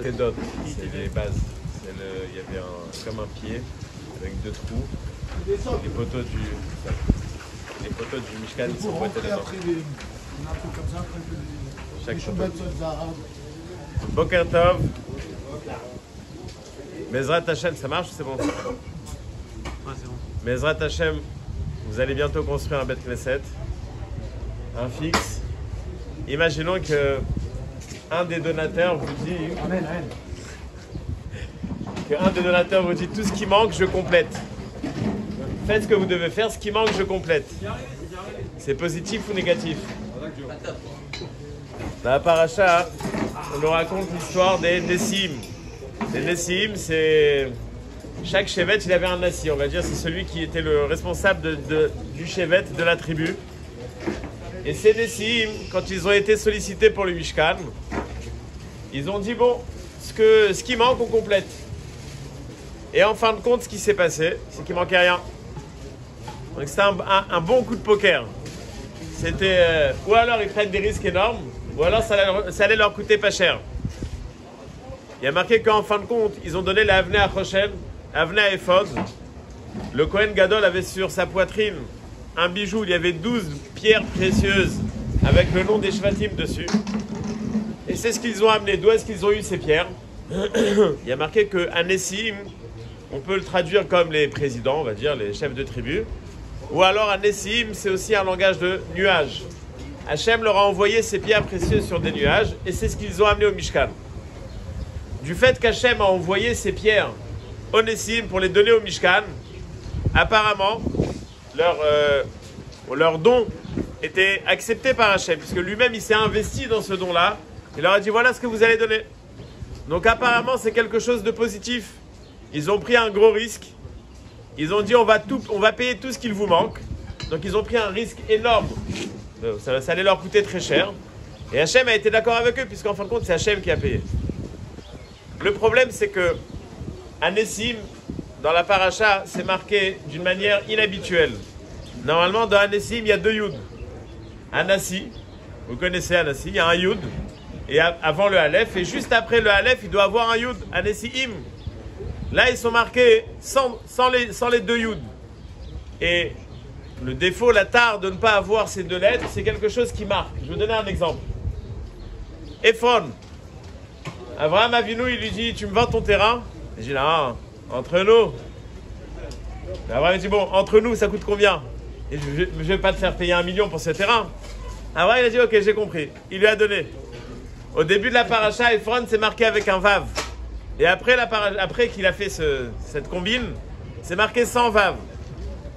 Tédot, c'est les bases. Il y avait comme un pied avec deux trous. Les poteaux du Mishkan sont boîtés dedans. Chaque poteau. Boker Tov. Bezrat Hashem, ça marche ou c'est bon? Ouais, c'est bon. Bezrat Hashem, vous allez bientôt construire un Beth Knesset, un fixe. Imaginons que un des donateurs vous dit tout ce qui manque, je complète. Faites ce que vous devez faire, ce qui manque, je complète. C'est positif ou négatif? Dans la paracha, on nous raconte l'histoire des Nessim. Les Nessim, c'est... Chaque Shevet, il avait un Nassi, on va dire, c'est celui qui était le responsable du Shevet, de la tribu. Et ces Nessim, quand ils ont été sollicités pour le Mishkan, ils ont dit, bon, ce qui manque, on complète. Et en fin de compte, ce qui s'est passé, c'est qu'il manquait rien. Donc c'était un bon coup de poker. C'était... ou alors ils prennent des risques énormes, ou alors ça allait leur coûter pas cher. Il y a marqué qu'en fin de compte, ils ont donné la Avnei à Choshen, Avnei à Ephod. Le Kohen Gadol avait sur sa poitrine un bijou, il y avait 12 pierres précieuses avec le nom des Shvatim dessus. Et c'est ce qu'ils ont amené. D'où est-ce qu'ils ont eu ces pierres? Il y a marqué qu'un Nessim, on peut le traduire comme les présidents, on va dire, les chefs de tribu. Ou alors un Nessim, c'est aussi un langage de nuage. Hachem leur a envoyé ces pierres précieuses sur des nuages et c'est ce qu'ils ont amené au Mishkan. Du fait qu'Hachem a envoyé ces pierres au Nessim pour les donner au Mishkan, apparemment, leur don était accepté par Hachem, puisque lui-même il s'est investi dans ce don-là. Il leur a dit voilà ce que vous allez donner. Donc apparemment c'est quelque chose de positif. Ils ont pris un gros risque. Ils ont dit on va payer tout ce qu'il vous manque. Donc ils ont pris un risque énorme. Ça allait leur coûter très cher. Et Hachem a été d'accord avec eux, puisqu'en fin de compte c'est Hachem qui a payé. Le problème c'est que à Nessim, dans la paracha, c'est marqué d'une manière inhabituelle. Normalement dans Nessim il y a deux Yud. Anassi, vous connaissez Anassi, il y a un Yud. Et avant le Aleph, et juste après le Aleph, il doit avoir un Yud, Anessim. Là, ils sont marqués sans les deux Yud. Et le défaut, la tare de ne pas avoir ces deux lettres, c'est quelque chose qui marque. Je vais vous donner un exemple. Ephron. Abraham Avinu, il lui dit, tu me vends ton terrain? Il dit, non, entre nous. Abraham dit, bon, entre nous, ça coûte combien? Et je ne vais pas te faire payer 1 million pour ce terrain. Abraham, il a dit, ok, j'ai compris. Il lui a donné. Au début de la paracha, Ephron, c'est marqué avec un vav. Et après qu'il a fait cette combine, c'est marqué sans vav.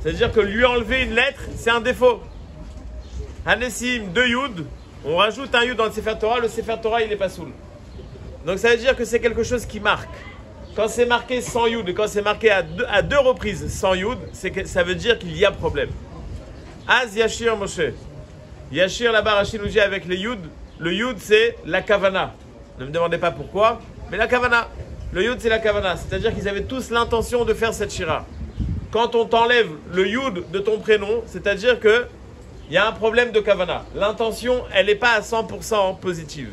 C'est-à-dire que lui enlever une lettre, c'est un défaut. Hanessim, 2 yud, on rajoute un yud dans le Sefer Torah, le Sefer Torah, il n'est pas soul. Donc ça veut dire que c'est quelque chose qui marque. Quand c'est marqué sans yud, et quand c'est marqué à deux reprises sans yud, ça veut dire qu'il y a problème. Az Yashir Moshe. Yashir là-bas, Rachid nous dit avec les yud, le yud c'est la kavana. Ne me demandez pas pourquoi, mais la kavana. Le yud c'est la kavana, c'est-à-dire qu'ils avaient tous l'intention de faire cette shira. Quand on t'enlève le yud de ton prénom, c'est-à-dire que il y a un problème de kavana. L'intention, elle n'est pas à 100% positive.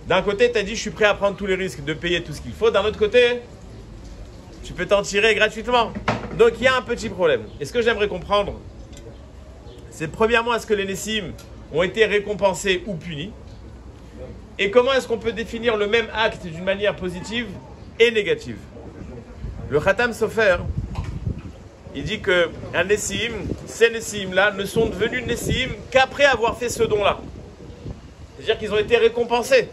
D'un côté, tu as dit je suis prêt à prendre tous les risques de payer tout ce qu'il faut. D'un autre côté, tu peux t'en tirer gratuitement. Donc il y a un petit problème. Et ce que j'aimerais comprendre, c'est premièrement, est-ce que les Nessim ont été récompensés ou punis? Et comment est-ce qu'on peut définir le même acte d'une manière positive et négative? Le Khatam Sofer, il dit que un Nessim, ces Nessim-là ne sont devenus Nessim qu'après avoir fait ce don-là. C'est-à-dire qu'ils ont été récompensés.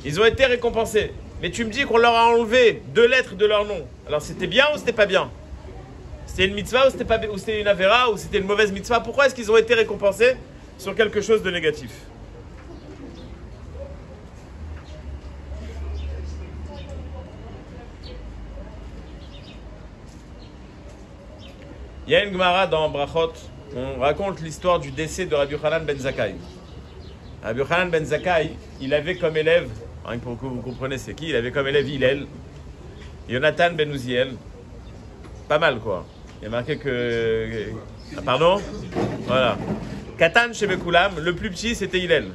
Ils ont été récompensés. Mais tu me dis qu'on leur a enlevé 2 lettres de leur nom. Alors c'était bien ou c'était pas bien? C'était une mitzvah ou c'était pas, ou c'était une avera ou c'était une mauvaise mitzvah? Pourquoi est-ce qu'ils ont été récompensés sur quelque chose de négatif? Il y a une Gemara dans Brachot, on raconte l'histoire du décès de Rabbi Yochanan ben Zakkai. Rabbi Yochanan ben Zakkai, il avait comme élève, hein, pour que vous compreniez c'est qui, il avait comme élève Hillel, Yonatan ben Uziel, pas mal quoi. Il y a marqué que... Ah, pardon? Voilà. Katan chez Bekulam, le plus petit c'était Hillel.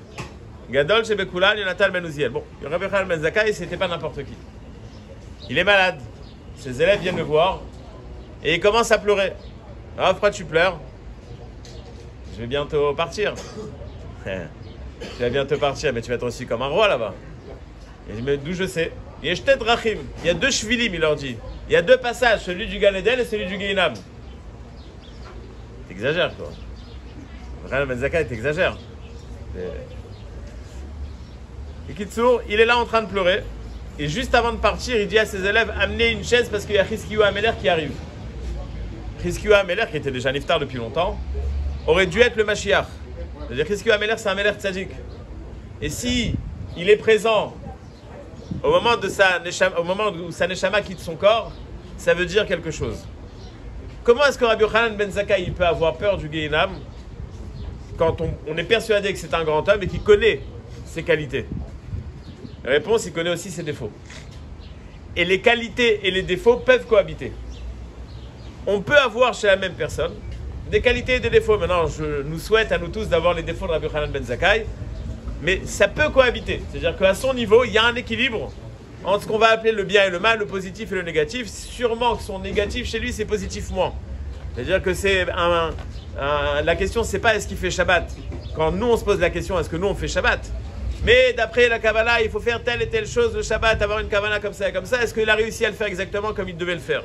Gadol Shebekulan Yonatan Ben Uziel. Bon, Rabbi Yochanan Ben Zakkai, c'était pas n'importe qui. Il est malade. Ses élèves viennent le voir et il commence à pleurer. Ah, pourquoi tu pleures? Je vais bientôt partir. Tu vas bientôt partir, mais tu vas être aussi comme un roi là-bas. Il dit, mais d'où je sais? Il y a Shtet Rachim. Il y a 2 shvilim, il leur dit. Il y a 2 passages, celui du Gan Eden et celui du Gehinam. T'exagères, quoi. Yochanan Ben Zakkai, t'exagères. Et Kitsour, il est là en train de pleurer. Et juste avant de partir, il dit à ses élèves, amenez une chaise parce qu'il y a Chizkiyahu Améler qui arrive. Chizkiyahu Améler, qui était déjà niftar depuis longtemps, aurait dû être le Mashiach. C'est-à-dire Chizkiyahu Améler, c'est un Améler tzaddik. Et si il est présent au moment où sa neshama quitte son corps, ça veut dire quelque chose. Comment est-ce que Rabbi Yochanan Ben Zakkai il peut avoir peur du Gehinam quand on est persuadé que c'est un grand homme et qu'il connaît ses qualités? La réponse, il connaît aussi ses défauts. Et les qualités et les défauts peuvent cohabiter. On peut avoir chez la même personne des qualités et des défauts. Maintenant, je nous souhaite à nous tous d'avoir les défauts de Rabbi Yochanan Ben Zakkai, mais ça peut cohabiter. C'est-à-dire qu'à son niveau, il y a un équilibre entre ce qu'on va appeler le bien et le mal, le positif et le négatif. Sûrement que son négatif chez lui, c'est positif moins. C'est-à-dire que c'est la question, c'est pas est-ce qu'il fait Shabbat. Quand nous, on se pose la question, est-ce que nous, on fait Shabbat? Mais d'après la Kabbalah, il faut faire telle et telle chose le Shabbat, avoir une Kabbalah comme ça et comme ça. Est-ce qu'il a réussi à le faire exactement comme il devait le faire?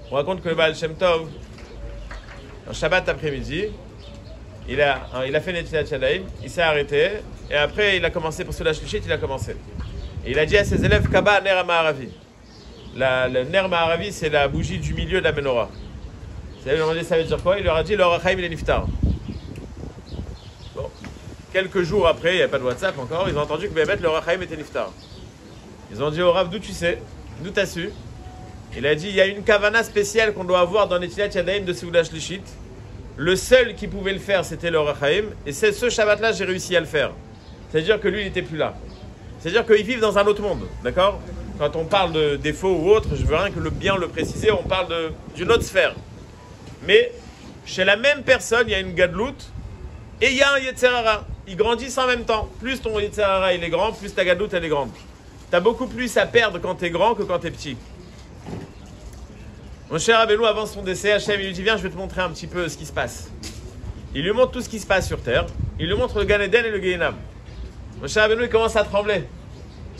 On raconte que le Baal Shem Tov, un Shabbat après-midi, il a fait Netilat Yadayim, il s'est arrêté, et après il a commencé pour Seulah Shlishit, il a commencé. Et il a dit à ses élèves, Kaba Ner Ma'aravi. Le Ner Ma'aravi, c'est la bougie du milieu de la menorah. Ça veut dire quoi? Il leur a dit, l'Or HaChaim, il est niftar. Bon. Quelques jours après, il n'y a pas de WhatsApp encore, ils ont entendu que Bémet, l'Or HaChaim était niftar. Ils ont dit au Rav, d'où tu sais? D'où t'as su? Il a dit, il y a une kavana spéciale qu'on doit avoir dans Netilat Yadayim de Seulah Shlishit. Le seul qui pouvait le faire, c'était l'Or HaChaim. Et c'est ce Shabbat-là, j'ai réussi à le faire. C'est-à-dire que lui, il n'était plus là. C'est-à-dire qu'ils vivent dans un autre monde, d'accord? Quand on parle de défauts ou autre, je veux rien que bien le préciser, on parle d'une autre sphère. Mais chez la même personne, il y a une gadlout et il y a un Yetzer Hara. Ils grandissent en même temps. Plus ton Yetzer Hara il est grand, plus ta gadlout elle est grande. Tu as beaucoup plus à perdre quand tu es grand que quand tu es petit. Mon cher Rabbeinu, avant son décès, Hachem, il lui dit, viens, je vais te montrer un petit peu ce qui se passe. Il lui montre tout ce qui se passe sur terre. Il lui montre le Gan Eden et le Gehinam. Mon cher Rabbeinu, il commence à trembler.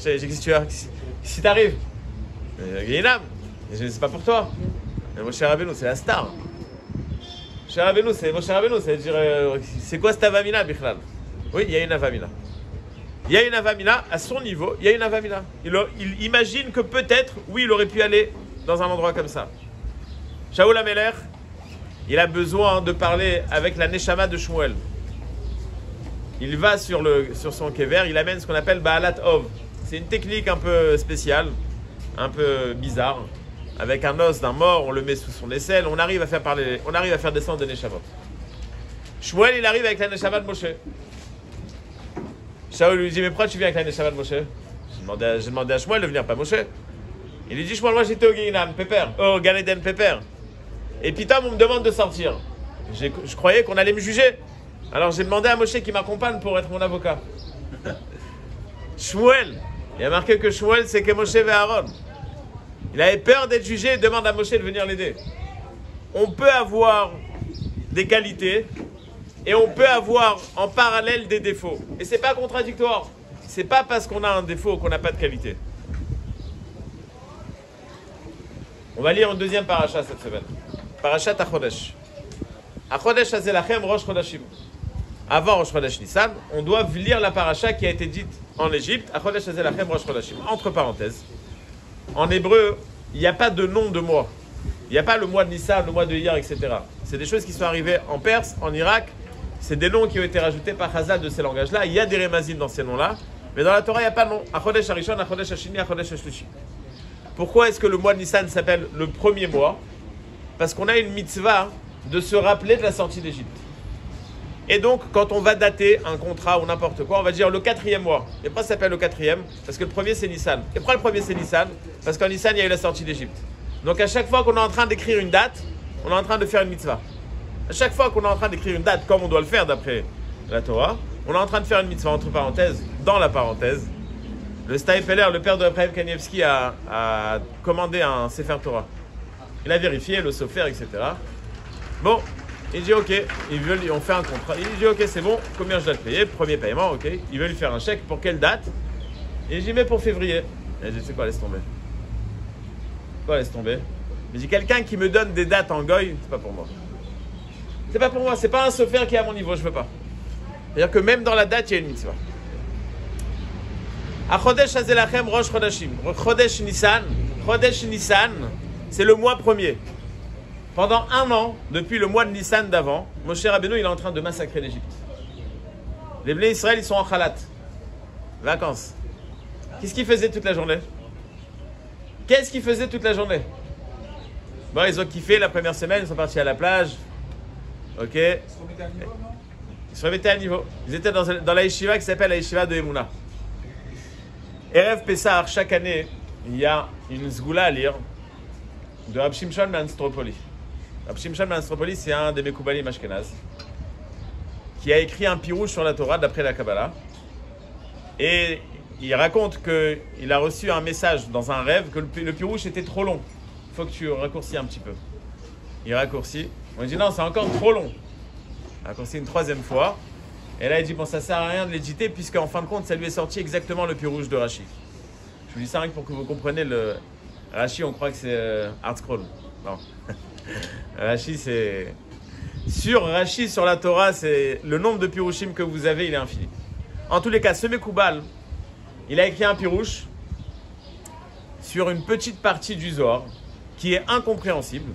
J'ai dit, qu'est-ce qui t'arrive? Gehinam. C'est pas pour toi. Mais mon cher Rabbeinu, c'est la star. Mon cher Rabbeinu, c'est quoi cette avamina, Bichlal? Oui, il y a une avamina. Il y a une avamina, à son niveau, il y a une avamina. Il imagine que peut-être, oui, il aurait pu aller dans un endroit comme ça. Shaoul HaMelech, il a besoin de parler avec la Neshama de Shmuel. Il va sur son kever, il amène ce qu'on appelle Baalat Ov. C'est une technique un peu spéciale, un peu bizarre. Avec un os d'un mort, on le met sous son aisselle, on arrive à faire descendre des Neshamot. Shmuel, il arrive avec la Neshama de Moshe. Shaoul lui dit, mais pourquoi tu viens avec la Neshama de Moshe? J'ai demandé à Shmuel de venir, pas Moshe. Il lui dit, Shmuel, moi j'étais au Gehinam, Pépère, au Gan Eden, Pépère. Et puis Tom, on me demande de sortir. Je croyais qu'on allait me juger. Alors j'ai demandé à Moshe qui m'accompagne pour être mon avocat. Shmuel, il a marqué que Shmuel, c'est que Moshe et Aaron. Il avait peur d'être jugé et demande à Moshe de venir l'aider. On peut avoir des qualités et on peut avoir en parallèle des défauts. Et c'est pas contradictoire. C'est pas parce qu'on a un défaut qu'on n'a pas de qualité. On va lire une deuxième paracha cette semaine. Parachat Achodesh. Achodesh Azelachem Rosh Chodashim. Avant Rosh Chodesh Nissan, on doit lire la paracha qui a été dite en Égypte. Achodesh Azelachem Rosh Chodashim. Entre parenthèses. En hébreu, il n'y a pas de nom de mois. Il n'y a pas le mois de Nissan, le mois de Iyar, etc. C'est des choses qui sont arrivées en Perse, en Irak. C'est des noms qui ont été rajoutés par Chazal de ces langages-là. Il y a des rémazim dans ces noms-là. Mais dans la Torah, il n'y a pas de nom. Achodesh Harishon, Achodesh Hashini, Achodesh Hashlishi. Pourquoi est-ce que le mois de Nissan s'appelle le premier mois? Parce qu'on a une mitzvah de se rappeler de la sortie d'Égypte. Et donc, quand on va dater un contrat ou n'importe quoi, on va dire le 4e mois. Et pourquoi ça s'appelle le 4e? Parce que le premier c'est Nissan. Et pourquoi le premier c'est Nissan? Parce qu'en Nissan, il y a eu la sortie d'Égypte. Donc à chaque fois qu'on est en train d'écrire une date, on est en train de faire une mitzvah. À chaque fois qu'on est en train d'écrire une date, comme on doit le faire d'après la Torah, On est en train de faire une mitzvah entre parenthèses, dans la parenthèse. Le Steipeler, le père de Ephraim Kanievski, a commandé un Sefer Torah. Il a vérifié le sofer, etc. Bon, il dit ok, on fait un contrat. Il dit ok, c'est bon, combien je dois te payer? Premier paiement, ok. Il veut lui faire un chèque, pour quelle date? Et j'y mets pour février. Et je dis, c'est quoi, laisse tomber. Quoi, laisse tomber? Il dit, quelqu'un qui me donne des dates en goy, c'est pas pour moi. C'est pas pour moi, c'est pas un sofer qui est à mon niveau, je veux pas. C'est-à-dire que même dans la date, il y a une mitzvah. A Chodesh Hazelachem Rosh Chodashim. Chodesh Nissan. Chodesh Nissan, c'est le mois premier. Pendant un an, depuis le mois de Nissan d'avant, Moshe Rabbeinu, il est en train de massacrer l'Égypte. Les Bnei Israël, ils sont en khalat. Vacances. Qu'est-ce qu'ils faisaient toute la journée? Qu'est-ce qu'ils faisaient toute la journée? Bon, ils ont kiffé la première semaine, ils sont partis à la plage. Ok. Ils se remettaient à niveau. Ils étaient dans la yeshiva qui s'appelle la yeshiva de Emouna. Erev Pessah, chaque année, il y a une zgoula à lire de Rab Shimshon Manstropoli. Rab Shimshon Manstropoli, c'est un des Mekoubalim Ashkenaz qui a écrit un pirouche sur la Torah d'après la Kabbalah. Et il raconte qu'il a reçu un message dans un rêve que le pirouche était trop long. Il faut que tu raccourcis un petit peu. Il raccourcit. On lui dit non, c'est encore trop long. Il raccourcit une troisième fois. Et là, il dit bon, ça sert à rien de l'éditer puisqu'en fin de compte, ça lui est sorti exactement le pirouche de Rashi. Je vous dis ça rien que pour que vous compreniez le Rashi. On croit que c'est Hard Scroll. Non. Rashi, c'est sur Rashi, sur la Torah, c'est le nombre de pirouchim que vous avez, il est infini. En tous les cas, ce Mekoubal, il a écrit un pirouche sur une petite partie du Zohar qui est incompréhensible.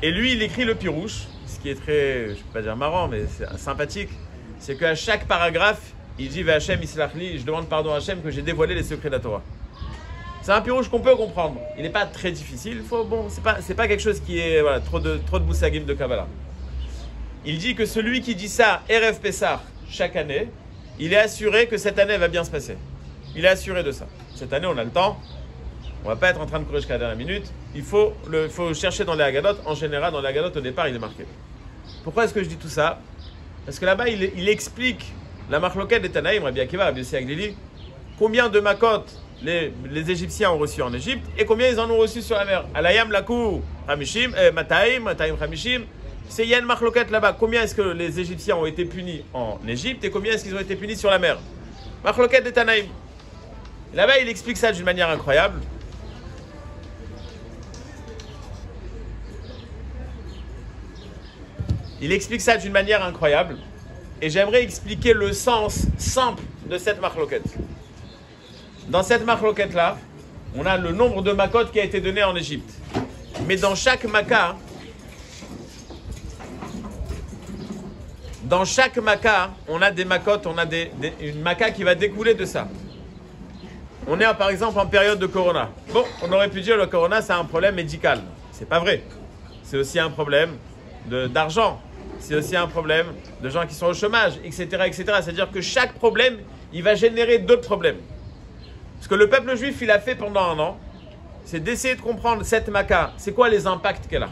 Et lui, il écrit le pirouche, ce qui est très, je ne peux pas dire marrant, mais c'est sympathique. C'est qu'à chaque paragraphe, il dit V'Hachem Islachli, je demande pardon à Hachem que j'ai dévoilé les secrets de la Torah. C'est un pirouche qu'on peut comprendre. Il n'est pas très difficile. Bon, c'est pas quelque chose qui est voilà, trop de moussagim de Kabbalah. Il dit que celui qui dit ça, Erev Pessah, chaque année, il est assuré que cette année va bien se passer. Il est assuré de ça. Cette année, on a le temps. On ne va pas être en train de courir jusqu'à la dernière minute. Il faut chercher dans les Haggadot. En général, dans les Haggadot, au départ, il est marqué. Pourquoi est-ce que je dis tout ça? Parce que là-bas, il explique la marloquette des Tanaïm, Rabbi Akiva, Rabbi Yossi Aglili, combien de makot les Égyptiens ont reçu en Égypte et combien ils en ont reçu sur la mer. Alayam lakou hamishim, mataim hamishim. C'est Yann marloquette là-bas. Combien est-ce que les Égyptiens ont été punis en Égypte et combien est-ce qu'ils ont été punis sur la mer? Marloquette des Tanaïm. Là-bas, il explique ça d'une manière incroyable. Il explique ça d'une manière incroyable. Et j'aimerais expliquer le sens simple de cette marloquette. Dans cette marloquette-là, on a le nombre de makot qui a été donné en Égypte. Mais dans chaque maka, on a des makot, on a une maka qui va découler de ça. On est par exemple en période de corona. Bon, on aurait pu dire le corona c'est un problème médical. C'est pas vrai. C'est aussi un problème d'argent. C'est aussi un problème de gens qui sont au chômage, etc., etc. C'est-à-dire que chaque problème, il va générer d'autres problèmes. Ce que le peuple juif, il a fait pendant un an, c'est d'essayer de comprendre cette Maka. C'est quoi les impacts qu'elle a?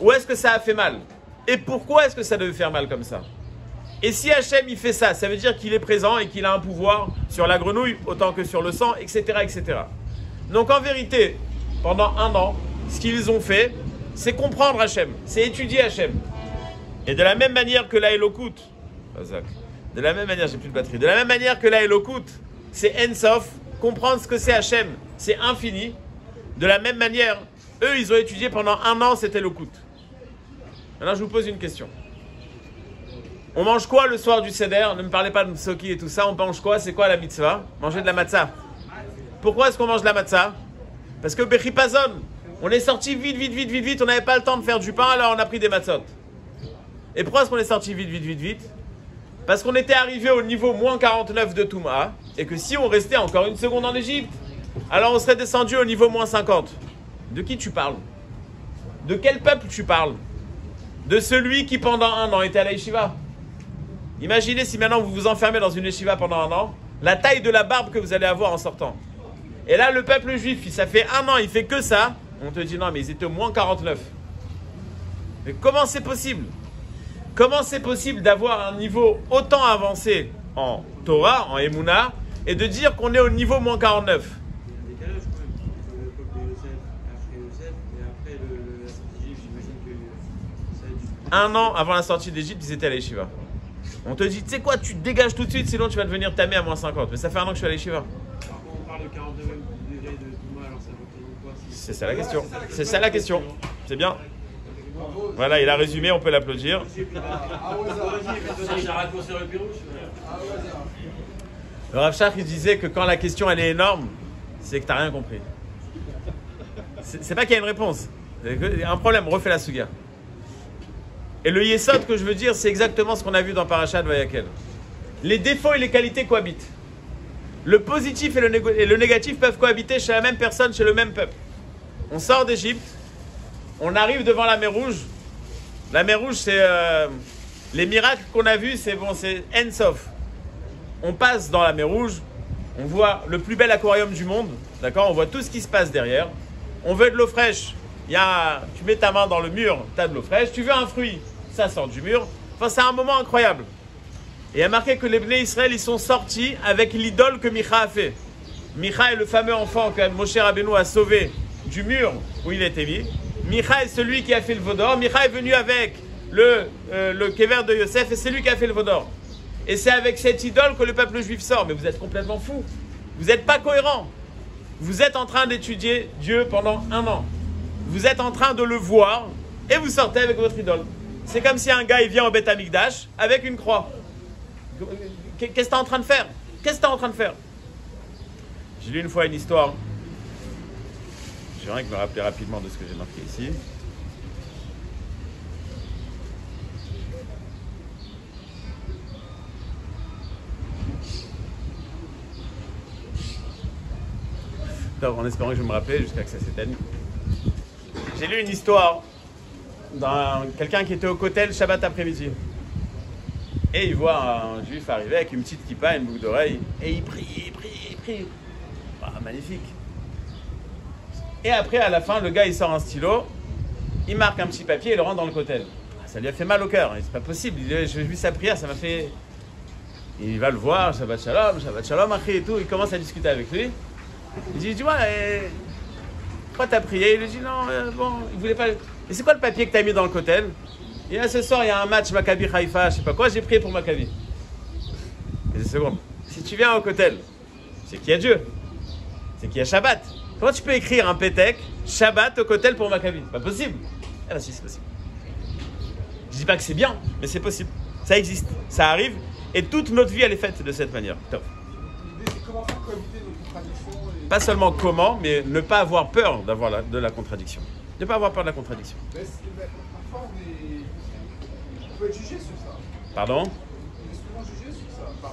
Où est-ce que ça a fait mal? Et pourquoi est-ce que ça devait faire mal comme ça? Et si Hachem, il fait ça, ça veut dire qu'il est présent et qu'il a un pouvoir sur la grenouille autant que sur le sang, etc., etc. Donc en vérité, pendant un an, ce qu'ils ont fait, c'est comprendre Hachem, c'est étudier Hachem. Et de la même manière que la Elokut, de la même manière, j'ai plus de batterie, de la même manière que la Elokut, c'est Ensof, comprendre ce que c'est Hachem, c'est infini. De la même manière, eux, ils ont étudié pendant un an cette Elokut. Maintenant, je vous pose une question. On mange quoi le soir du Seder? Ne me parlez pas de Soki et tout ça, on mange quoi? C'est quoi la mitzvah? Manger de la matzah. Pourquoi est-ce qu'on mange de la matzah? Parce que Bechipazon, on est sorti vite, on n'avait pas le temps de faire du pain, alors on a pris des matzot. Et pourquoi est-ce qu'on est sorti vite? Parce qu'on était arrivé au niveau moins 49 de Touma, et que si on restait encore une seconde en Égypte, alors on serait descendu au niveau moins 50. De qui tu parles? De quel peuple tu parles? De celui qui pendant un an était à la yeshiva. Imaginez si maintenant vous vous enfermez dans une yeshiva pendant un an, la taille de la barbe que vous allez avoir en sortant. Et là, le peuple juif, ça fait un an, il fait que ça. On te dit non, mais ils étaient au moins 49. Mais comment c'est possible? Comment c'est possible d'avoir un niveau autant avancé en Torah, en Emouna, et de dire qu'on est au niveau moins 49? Il y a un décalage quand même entre l'époque de Yosef, après Yosef, et après la sortie d'Égypte, j'imagine que ça a dû... 1 an avant la sortie d'Égypte, ils étaient à l'Yeshiva. On te dit, tu sais quoi, tu te dégages tout de suite, sinon tu vas devenir tamé à moins 50. Mais ça fait 1 an que je suis à l'Yeshiva. Alors quand on parle de 49 degrés de Touma, alors ça représente quoi C'est ça la question. C'est ça la question. C'est bien. Voilà, il a résumé, on peut l'applaudir. Le Rav Shach, il disait que quand la question elle est énorme, c'est que tu n'as rien compris. C'est pas qu'il y a une réponse. Il y a un problème, refais la suga. Et le yesod que je veux dire, c'est exactement ce qu'on a vu dans Parashat Vayakel. Les défauts et les qualités cohabitent. Le positif et le négatif peuvent cohabiter chez la même personne, chez le même peuple. On sort d'Égypte, on arrive devant la mer Rouge. La mer Rouge, c'est les miracles qu'on a vus, c'est bon, c'est end of. On passe dans la mer Rouge, on voit le plus bel aquarium du monde, d'accord? On voit tout ce qui se passe derrière. On veut de l'eau fraîche, tu mets ta main dans le mur, tu as de l'eau fraîche. Tu veux un fruit, ça sort du mur. Enfin, c'est un moment incroyable. Et il y a marqué que les Bnei Israël, ils sont sortis avec l'idole que Micha a fait. Micha est le fameux enfant que Moshe Rabbeinu a sauvé du mur où il était mis. Micha est celui qui a fait le Vaudor. Micha est venu avec le kéver de Yosef et c'est lui qui a fait le Vaudor. Et c'est avec cette idole que le peuple juif sort. Mais vous êtes complètement fous. Vous n'êtes pas cohérents. Vous êtes en train d'étudier Dieu pendant 1 an. Vous êtes en train de le voir et vous sortez avec votre idole. C'est comme si un gars il vient au Beth Amikdash avec une croix. Qu'est-ce que tu es en train de faire? Qu'est-ce que tu es en train de faire? J'ai lu une fois une histoire. J'ai rien que me rappeler rapidement de ce que j'ai marqué ici. En espérant que je me rappelle jusqu'à que ça s'éteigne. J'ai lu une histoire d'un quelqu'un qui était au Kotel Shabbat après-midi. Et il voit un juif arriver avec une petite kippa, une boucle d'oreille. Et il prie. Ah, magnifique. Et après, à la fin, le gars, il sort un stylo. Il marque un petit papier et le rentre dans le Kotel. Ça lui a fait mal au cœur. C'est pas possible. J'ai vu sa prière, ça m'a fait... Il va le voir, Shabbat Shalom, après et tout. Il commence à discuter avec lui. Il dit, dis-moi, pourquoi t'as prié? Il lui dit, non, bon, il voulait pas... Et c'est quoi le papier que t'as mis dans le Kotel? Et là, ce soir, il y a un match Maccabi Haïfa, je sais pas quoi, j'ai prié pour Maccabi. Et 2 secondes. Si tu viens au Kotel, c'est qu'il y a Dieu. C'est qu'il y a Shabbat. Comment tu peux écrire un pétek, Shabbat au Kotel pour Maccabi? C'est pas possible. Ah bah si, c'est possible. Je dis pas que c'est bien, mais c'est possible. Ça existe, ça arrive, et toute notre vie, elle est faite de cette manière. Top. L'idée, c'est comment faire cohabiter nos contradictions et... Pas seulement comment, mais ne pas avoir peur de la contradiction. Ne pas avoir peur de la contradiction. Parfois, on peut être jugé sur ça. Pardon? On est souvent jugé sur ça.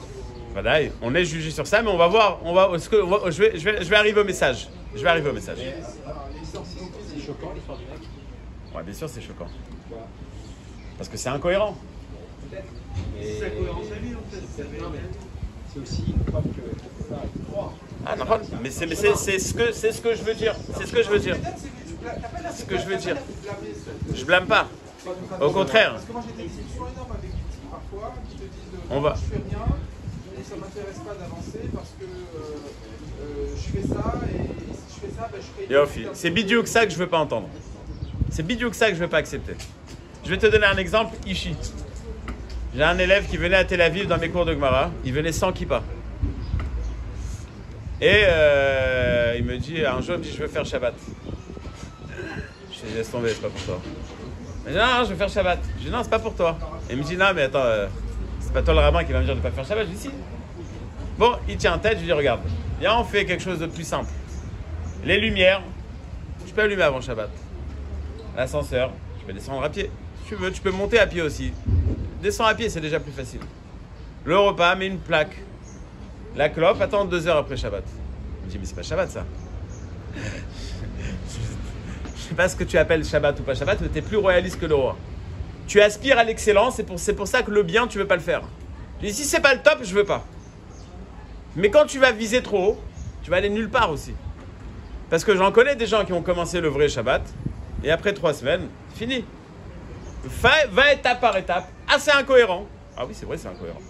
Voilà, on est jugé sur ça, mais on va voir. Je vais arriver au message. Je vais arriver au message. C'est choquant l'histoire du mec. Ouais, bien sûr, c'est choquant. Parce que c'est incohérent. C'est sa cohérence à lui en fait. Non, mais c'est aussi une preuve que ça croit. Ah non, mais c'est ce que je veux dire. C'est ce que je veux dire. Ce que je veux dire. Je blâme pas. Au contraire. Parce que moi, j'ai des discussions énormes avec des petits parfois qui te disent On va. je fais rien et ça m'intéresse pas d'avancer parce que je fais ça et si je fais ça, ben, je fais... Yofi, c'est bidiouk ça que je veux pas entendre. C'est bidiouk ça que je veux pas accepter. Je vais te donner un exemple, Ishi. J'ai un élève qui venait à Tel Aviv dans mes cours de Gemara. Il venait sans kippa. Et il me dit, un jour, il me dit, je veux faire Shabbat. Je dis, laisse tomber, c'est pas pour toi. Il me dit, non, je veux faire Shabbat. Je dis, non, c'est pas pour toi. Et il me dit, non, mais attends, c'est pas toi le rabbin qui va me dire de pas faire Shabbat. Je dis, si. Bon, il tient en tête, je lui dis, regarde, viens, on fait quelque chose de plus simple. Les lumières, je peux allumer avant Shabbat. L'ascenseur, je peux descendre à pied. Si tu veux, tu peux monter à pied aussi. Descends à pied, c'est déjà plus facile. Le repas, mets une plaque. La clope, attends 2 heures après Shabbat. Je me dis, mais c'est pas Shabbat ça. Je sais pas ce que tu appelles Shabbat ou pas Shabbat, mais tu es plus royaliste que le roi. Tu aspires à l'excellence, c'est pour ça que le bien, tu veux pas le faire. Je dis, si c'est pas le top, je veux pas. Mais quand tu vas viser trop haut, tu vas aller nulle part aussi. Parce que j'en connais des gens qui ont commencé le vrai Shabbat, et après 3 semaines, fini. Va étape par étape, c'est incohérent. Ah oui, c'est vrai, c'est incohérent.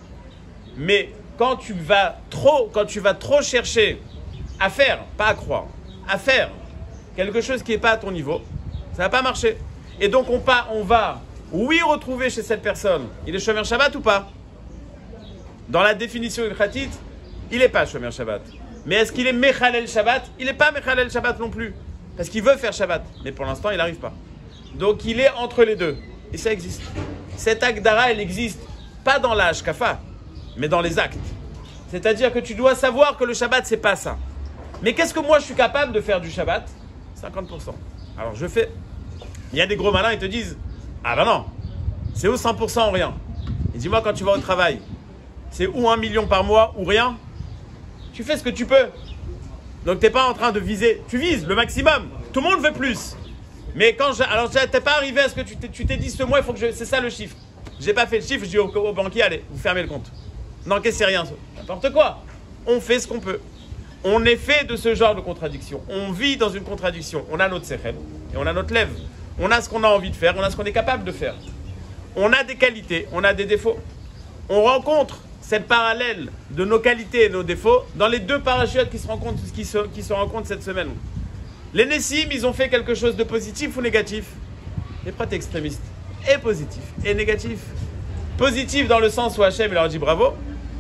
Mais quand tu vas trop chercher à faire, pas à croire, à faire quelque chose qui n'est pas à ton niveau, ça va pas marcher. Et donc on va, oui, retrouver chez cette personne, il est Shomer Shabbat ou pas? Dans la définition ulkhatit, il n'est pas Shomer Shabbat. Mais est-ce qu'il est Mechalel Shabbat? Il n'est pas Mechalel Shabbat non plus. Parce qu'il veut faire Shabbat. Mais pour l'instant, il n'arrive pas. Donc il est entre les deux. Et ça existe. Cette Agdara, elle existe pas dans la Hashkafa, mais dans les actes. C'est-à-dire que tu dois savoir que le Shabbat, c'est pas ça. Mais qu'est-ce que moi, je suis capable de faire du Shabbat? 50%. Alors je fais. Il y a des gros malins, ils te disent, ah ben non, c'est ou 100% ou rien. Et dis-moi, quand tu vas au travail, c'est ou 1 million par mois ou rien. Tu fais ce que tu peux. Donc tu n'es pas en train de viser. Tu vises le maximum. Tout le monde veut plus. Mais alors tu n'es pas arrivé à ce que tu t'es dit ce mois, il faut que c'est ça le chiffre. J'ai pas fait le chiffre, je dis au banquier, allez, vous fermez le compte. Non, qu'est-ce que c'est rien, n'importe quoi. On fait ce qu'on peut. On est fait de ce genre de contradiction. On vit dans une contradiction. On a notre sechel et on a notre lèvre. On a ce qu'on a envie de faire, on a ce qu'on est capable de faire. On a des qualités, on a des défauts. On rencontre cette parallèle de nos qualités et nos défauts dans les deux parachutes qui se rencontrent cette semaine. Les Nessim, ils ont fait quelque chose de positif ou négatif? Les prêtres extrémistes. Et positif et négatif. Positif dans le sens où Hachem leur dit bravo,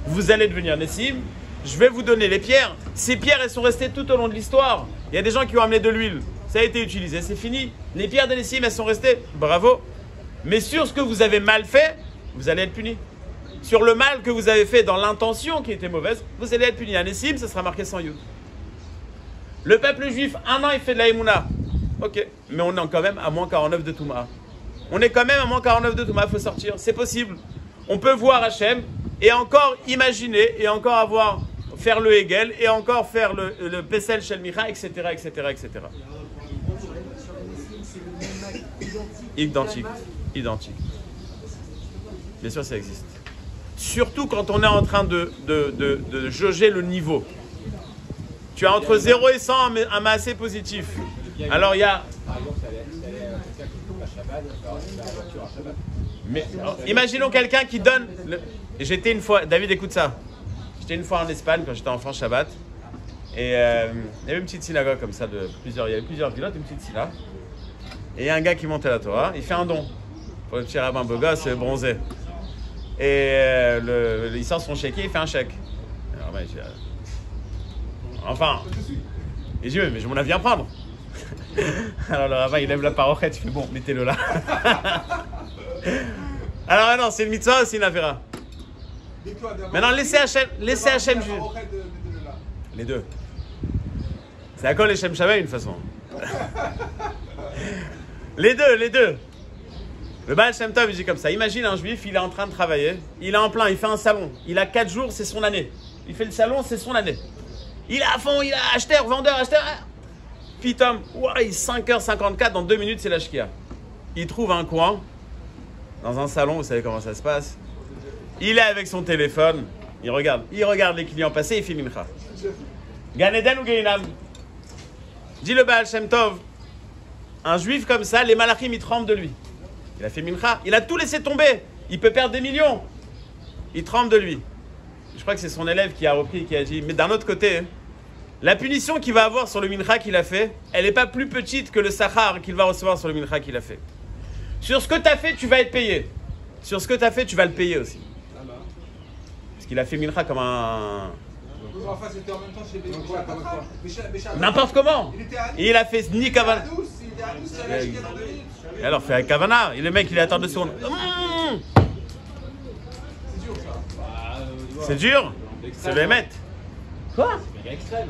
vous allez devenir Nessim, je vais vous donner les pierres. Ces pierres, elles sont restées tout au long de l'histoire. Il y a des gens qui ont amené de l'huile, ça a été utilisé, c'est fini. Les pierres des Nessim, elles sont restées, bravo. Mais sur ce que vous avez mal fait, vous allez être puni. Sur le mal que vous avez fait dans l'intention qui était mauvaise, vous allez être puni. Un Nessim, ça sera marqué sans Yud. Le peuple juif, 1 an, il fait de la Emouna. Ok, mais on est quand même à moins 49 de Touma. On est quand même à moins 49 de Touma, il faut sortir. C'est possible. On peut voir Hachem et encore imaginer et encore faire le Hegel et encore faire le Pesel Shel Micha, etc., etc., etc. Identique. Bien sûr, ça existe. Surtout quand on est en train de jauger le niveau. Tu as entre 0 et 100 un massé positif. Alors il y a... Par exemple, quelqu'un qui coupe à Shabbat, la voiture à Shabbat. Mais imaginons quelqu'un qui donne... J'étais une fois... David, écoute ça. J'étais une fois en Espagne quand j'étais enfant Shabbat. Et il y avait une petite synagogue comme ça. Il y avait plusieurs pilotes, une petite synagogue. Et il y a un gars qui monte à la Torah. Il fait un don. Pour le petit rabbin beau gosse bronzé. Et il sort son chéquier, il fait un chèque. Alors, ben, enfin, et je dis, mais je m'en viens prendre. Alors le rabbin, il lève la parochette, il fait, bon, mettez-le là. Alors non, c'est une mitzvah ou c'est une avéra? Maintenant, laissez Hachem juger. Les deux. C'est à quoi les Shem Shabbat, une façon. Les deux. Le Baal Shem Tov, il dit comme ça. Imagine un juif, il est en train de travailler, il est en plein, il fait un salon. Il a 4 jours, c'est son année. Il fait le salon, c'est son année. Il est à fond, il a acheteur, vendeur. Pitom, ouais, 5h54, dans 2 minutes, c'est la shkia. Il trouve un coin, dans un salon, vous savez comment ça se passe. Il est avec son téléphone, il regarde les clients passer, il fait mincha. Gan Eden ou Gainam? Dit le Baal Shem Tov, un juif comme ça, les malachim, ils tremblent de lui. Il a fait mincha, il a tout laissé tomber. Il peut perdre des millions. Il tremble de lui. Je crois que c'est son élève qui a repris, qui a dit, mais d'un autre côté, la punition qu'il va avoir sur le mincha qu'il a fait, elle n'est pas plus petite que le sachar qu'il va recevoir sur le mincha qu'il a fait. Sur ce que tu as fait, tu vas être payé. Sur ce que tu as fait, tu vas le payer aussi. Parce qu'il a fait mincha comme un... Enfin, c'était en même temps chez N'importe comment. Il a fait ni kavana. Il était à 12, il allait acheter dans 2 minutes. Et alors, fait un kavana. Et le mec, il attend 2 secondes. C'est dur ça. C'est dur. C'est le Hémet. Quoi? Méga extrême.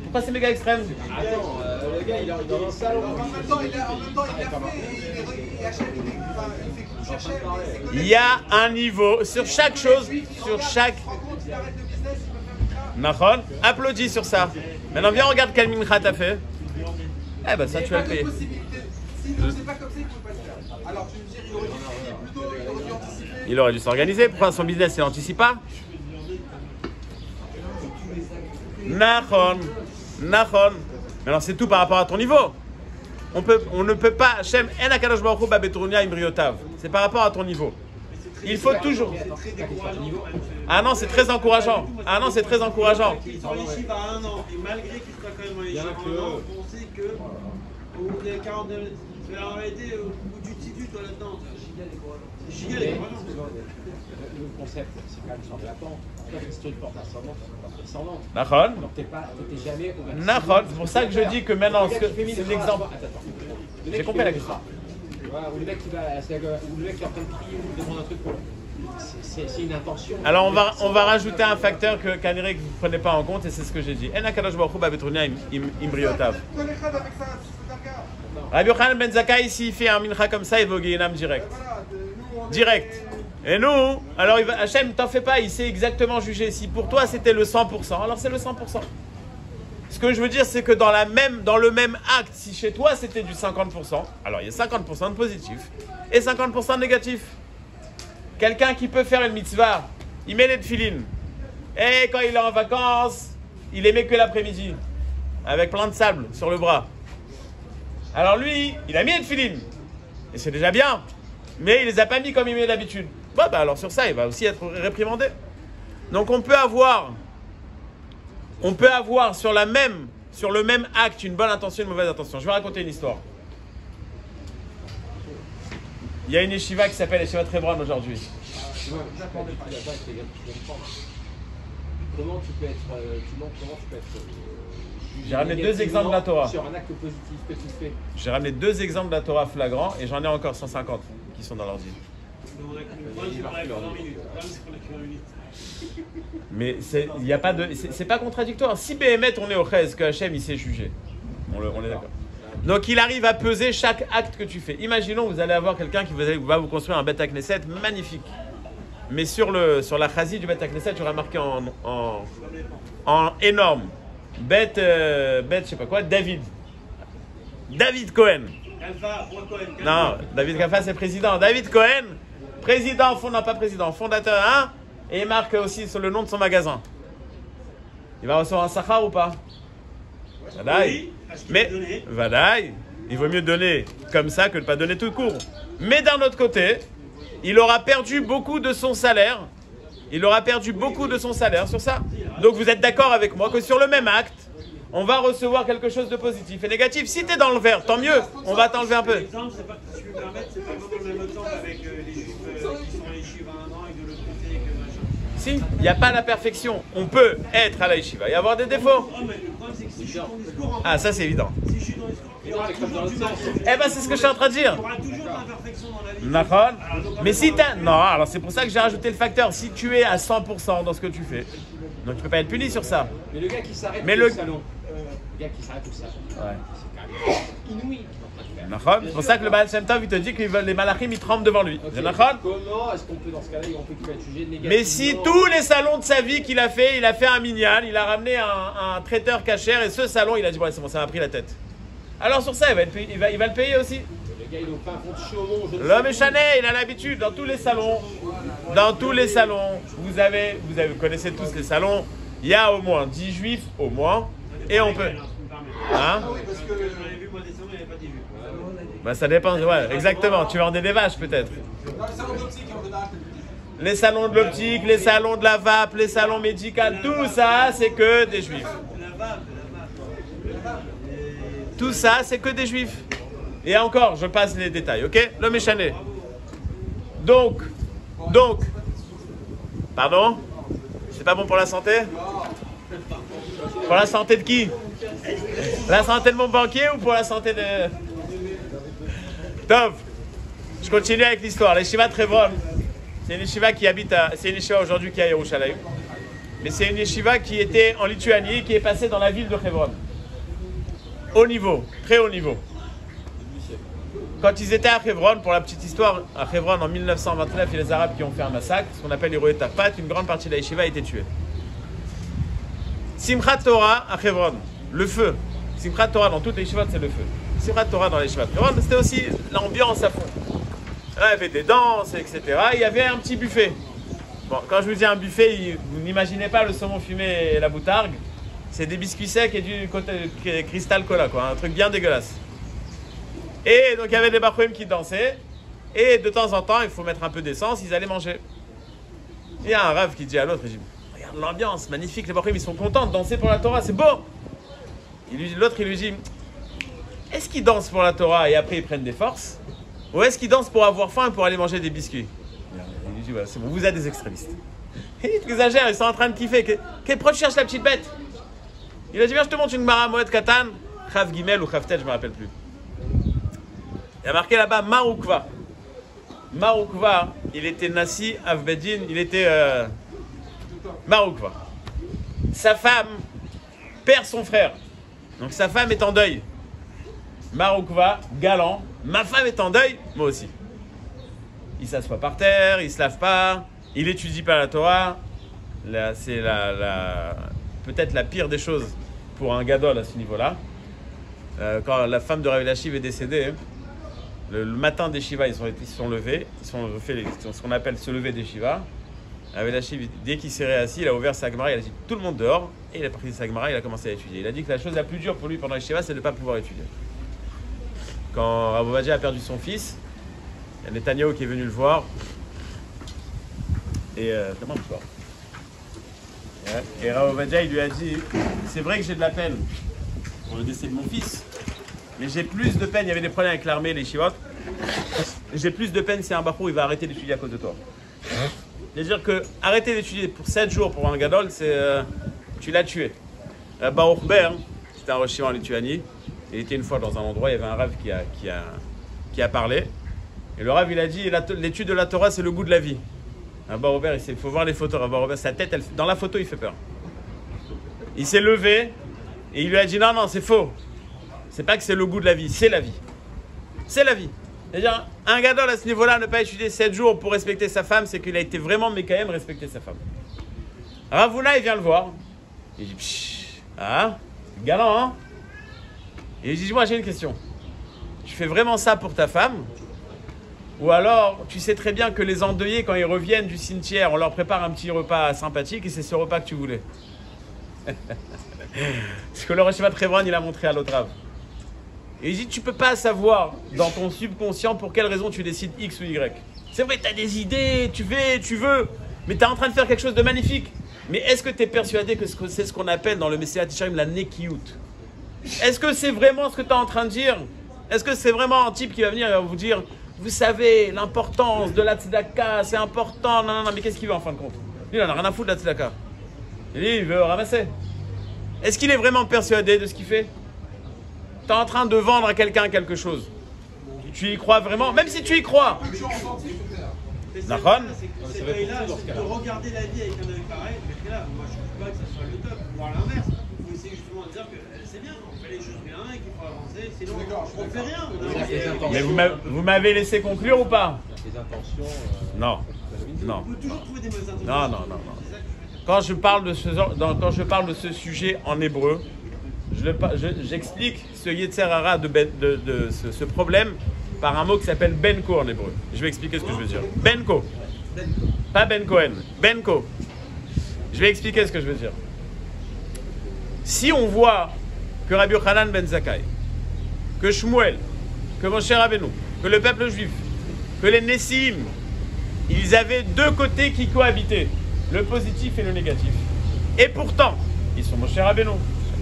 Pourquoi c'est méga extrême? Attends, le gars, il est dans un salon. En même temps, il a fait, il achète, il fait coucher cher. Il y a un niveau sur chaque chose, sur chaque... Nahon, applaudis sur ça. Maintenant, viens, regarde quel mincha t'as fait. Eh ben ça, tu vas le payer. S'il ne faisait pas comme ça, il ne pouvait pas le faire. Alors, tu veux dire, il aurait dû payer plus tôt, il aurait dû anticiper. Il aurait dû s'organiser. Pourquoi son business, il n'anticipe pas? Nahon. Maintenant, c'est tout par rapport à ton niveau. On ne peut pas. Hashem, en akadosh baruch hu babetrunia imriotav. C'est par rapport à ton niveau. Il faut toujours. C'est très décourageant quand même. Ah non, c'est très encourageant. Ah non, c'est très encourageant. Ils sont en yeshiva à 1 an, et malgré qu'ils soient quand même en yeshiva à 1 an, on sait que au bout des 42 minutes, mais en réalité, où tu te situes toi là-dedans, c'est giga décourageant. Le concept, c'est quand même sur de la pente. Si tu portes ascendante, tu portes descendante. Nahon. Donc t'es jamais au maximum. Nahon. C'est pour ça que je dis que maintenant, c'est l'exemple. J'ai compris la question. Ou le mec qui est en train de prier ou demande un truc pour. C'est une intention. Alors on va rajouter un facteur que Kanirek vous ne prenez pas en compte et c'est ce que j'ai dit. En Akadosh Baruch Hu ba'betronia imbriotav. Rabbi Yochanan ben Zakkai, s'il fait un mincha comme ça, il va au Guéhenam direct. Direct. Et nous, alors Hachem, t'en fais pas, il sait exactement juger. Si pour toi c'était le 100%, alors c'est le 100%. Ce que je veux dire, c'est que dans le même acte, si chez toi c'était du 50%, alors il y a 50% de positif et 50% de négatif. Quelqu'un qui peut faire une mitzvah, il met les tefilines. Et quand il est en vacances, il les met que l'après-midi, avec plein de sable sur le bras. Alors lui, il a mis les tefilines. Et c'est déjà bien. Mais il les a pas mis comme il met d'habitude. Bon, bah alors sur ça, il va aussi être réprimandé. Donc on peut avoir sur le même acte une bonne intention, une mauvaise intention. Je vais raconter une histoire. Il y a une yeshiva qui s'appelle Yeshiva Hebron aujourd'hui. Comment tu peux être J'ai ramené 2 exemples de la Torah. Sur un acte positif que tu fais. J'ai ramené 2 exemples de la Torah flagrants et j'en ai encore 150 qui sont dans l'ordi. Mais il y a pas de, c'est pas contradictoire. Si Béhémet on est au Chez, que Hachem il sait juger, on est d'accord. Donc il arrive à peser chaque acte que tu fais. Imaginons vous allez avoir quelqu'un qui va vous construire un Beth Knesset magnifique. Mais sur la chazit du Beth Knesset, tu auras marqué en énorme Beth je sais pas quoi, David Cohen. Non, David Kalfa c'est président. David Cohen, président, fondateur, hein, et il marque aussi sur le nom de son magasin. Il va recevoir un sachar ou pas? Vadaï. Mais Vadaï, il vaut mieux donner comme ça que de ne pas donner tout court. Mais d'un autre côté, il aura perdu beaucoup de son salaire. Sur ça. Donc vous êtes d'accord avec moi que sur le même acte, on va recevoir quelque chose de positif et négatif. Si tu es dans le vert, tant mieux, on va t'enlever un peu. L'exemple, si je peux me permettre, c'est pas vraiment le même exemple avec les juifs qui sont en yeshiva à 1 an et de l'autre côté que machin. Si, il n'y a pas la perfection. On peut être à la yeshiva et avoir des défauts. Oh, mais le problème, c'est que si je suis dans le discours, Ah, ça c'est évident. si je suis dans le discours, il y aura toujours du mal. Eh ben c'est ce que je suis en train de dire. Il y aura toujours de l'imperfection dans la vie. Nahon. Mais si t'as... Non, alors c'est pour ça que j'ai rajouté le facteur. Si tu es à 100% dans ce que tu fais, donc tu peux pas être puni sur ça. Mais le gars qui s'arrête Mais au le- salon, le gars qui s'arrête au salon, Ouais. c'est quand même inouï. Nahon. C'est pour ça que le Baal Shem Tov, il te dit que les malachim, ils tremblent devant lui. Ok. Nahon. Comment est-ce qu'on peut dans ce cas-là, on peut qu'il va être jugé négativement? Mais si tous les salons de sa vie qu'il a fait, il a fait un minyan, il a ramené un traiteur cachère et ce salon, il a dit bon, c'est bon, ça m'a pris la tête. Alors sur ça, il va le payer aussi. Le gars, il est au fin fond de Chaumont. je ne sais L'homme est où. Chanet, il a l'habitude dans tous les salons. Vous connaissez tous les salons. Il y a au moins 10 juifs, au moins, et on peut. Hein? J'en ai vu, moi, décembre, il n'y avait pas 10 vues. Bah ça dépend, ouais, exactement. Tu vendais des vaches peut-être. Les salons de l'optique, les salons de la vape, les salons médicaux, tout ça, c'est que des juifs. Tout ça, c'est que des juifs. Et encore, je passe les détails, ok? L'homme est chané. Donc, pardon? C'est pas bon pour la santé? Pour la santé de qui? La santé de mon banquier ou pour la santé de... Tov, je continue avec l'histoire. L'Yeshiva de Hebron, c'est une yeshiva qui habite c'est une yeshiva aujourd'hui qui est à Yerushalayim. Mais c'est une yeshiva qui était en Lituanie, qui est passée dans la ville de Hebron. Haut niveau, très haut niveau. Quand ils étaient à Hebron, pour la petite histoire, à Hebron en 1929, il y a les Arabes qui ont fait un massacre, ce qu'on appelle les Roé Tapat, une grande partie de la yeshiva a été tuée. Simchat Torah à Hebron, le feu. Simchat Torah dans toutes les yeshivot, c'est le feu. Simchat Torah dans les yeshivot. C'était aussi l'ambiance à fond. Là, il y avait des danses, etc. Il y avait un petit buffet. Bon, quand je vous dis un buffet, vous n'imaginez pas le saumon fumé et la boutargue. C'est des biscuits secs et du cristal cola, quoi. Un truc bien dégueulasse. Et donc, il y avait des bachouim qui dansaient. Et de temps en temps, il faut mettre un peu d'essence, ils allaient manger. Il y a un rave qui dit à l'autre, il dit, regarde l'ambiance, magnifique, les Bochrim, ils sont contents de danser pour la Torah, c'est beau. L'autre, il lui dit, est-ce qu'ils dansent pour la Torah et après ils prennent des forces? Ou est-ce qu'ils dansent pour avoir faim et pour aller manger des biscuits? Il lui dit, ouais, c'est bon, vous êtes des extrémistes. Et ils exagèrent, ils sont en train de kiffer. Pourquoi tu cherches la petite bête? Il a dit, viens, je te montre une Gemara Moed Katan, Chav Gimel ou Chav Tet, je ne me rappelle plus. Il a marqué là-bas Maroukva. Maroukva, il était Nassi Avbedin, il était Maroukva. Sa femme perd son frère. Donc sa femme est en deuil. Maroukva, galant, ma femme est en deuil, moi aussi. Il s'assoit par terre, il ne se lave pas, il étudie pas la Torah. Là, c'est peut-être la pire des choses pour un gadol à ce niveau-là. Quand la femme de Rav Eliashiv est décédée, le matin des Shiva, ils se sont levés, ils ont fait ce qu'on appelle se lever des Shiva. Rav Eliashiv, dès qu'il s'est réassis, il a ouvert sa Gemara, il a dit tout le monde dehors, et il a pris sa Gemara, il a commencé à étudier. Il a dit que la chose la plus dure pour lui pendant les Shiva, c'est de ne pas pouvoir étudier. Quand Rav Ovadia a perdu son fils, il y a Netanyahu qui est venu le voir, et comment tu vois? Et Rav Ovadia, il lui a dit, c'est vrai que j'ai de la peine pour le décès de mon fils, mais j'ai plus de peine, il y avait des problèmes avec l'armée, les Shivot, j'ai plus de peine si un Bachour il va arrêter d'étudier à cause de toi. C'est-à-dire que arrêter d'étudier pour 7 jours pour un gadol, c'est tu l'as tué. Baruch Ber, c'était un Rosh Yeshiva en Lituanie, il était une fois dans un endroit, il y avait un Rav qui a parlé, et le Rav il a dit, l'étude de la Torah c'est le goût de la vie. Baruch Ber, il faut voir les photos, Baruch Ber, sa tête, dans la photo il fait peur. Il s'est levé, et il lui a dit, non, c'est faux. C'est pas que c'est le goût de la vie, c'est la vie. C'est la vie. C'est-à-dire, un gadol à ce niveau-là, ne pas étudier 7 jours pour respecter sa femme, c'est qu'il a été vraiment mécaïm respecter sa femme. Ravuna, il vient le voir. Il dit, pshh, galant, hein? Et il dit, moi j'ai une question. Tu fais vraiment ça pour ta femme? Ou alors, tu sais très bien que les endeuillés, quand ils reviennent du cimetière, on leur prépare un petit repas sympathique et c'est ce repas que tu voulais. Ce que le Rosh Yeshiva de Hebron, il a montré à l'autre Rav. Et il dit, tu peux pas savoir dans ton subconscient pour quelle raison tu décides X ou Y. C'est vrai, tu as des idées, tu veux, mais tu es en train de faire quelque chose de magnifique. Mais est-ce que tu es persuadé que c'est ce qu'on appelle dans le Messiah Tisharim la nekiyut? Est-ce que c'est vraiment ce que tu es en train de dire? Est-ce que c'est vraiment un type qui va venir et va vous dire, vous savez, l'importance de la tzedaka, c'est important, non, mais qu'est-ce qu'il veut en fin de compte? Lui, il en a rien à foutre de la tzedaka. Il veut ramasser. Est-ce qu'il est vraiment persuadé de ce qu'il fait? Tu es en train de vendre à quelqu'un quelque chose. Tu y crois vraiment? Même si tu y crois. Nahon. C'est de regarder la vie avec un œil pareil. Mais là, moi je ne trouve pas que ça soit le top. Voire l'inverse. Il faut essayer justement de dire que c'est bien. On fait les choses bien et qu'il faut avancer. Sinon, on ne fait rien. Mais vous m'avez laissé conclure ou pas? Les intentions. Non. On peut toujours trouver des mauvaises intentions. Non. Quand je parle de ce sujet en hébreu, j'explique ce Yetzer Hara de ce problème par un mot qui s'appelle Benko en hébreu. Je vais expliquer ce que je veux dire. Benko. Pas Ben Cohen. Benko. Je vais expliquer ce que je veux dire. Si on voit que Rabbi Yochanan ben Zakkai, que Shmuel, que Moshe Rabbeinu, que le peuple juif, que les Nessim, ils avaient deux côtés qui cohabitaient, le positif et le négatif. Et pourtant, ils sont Moshe Rabbeinu,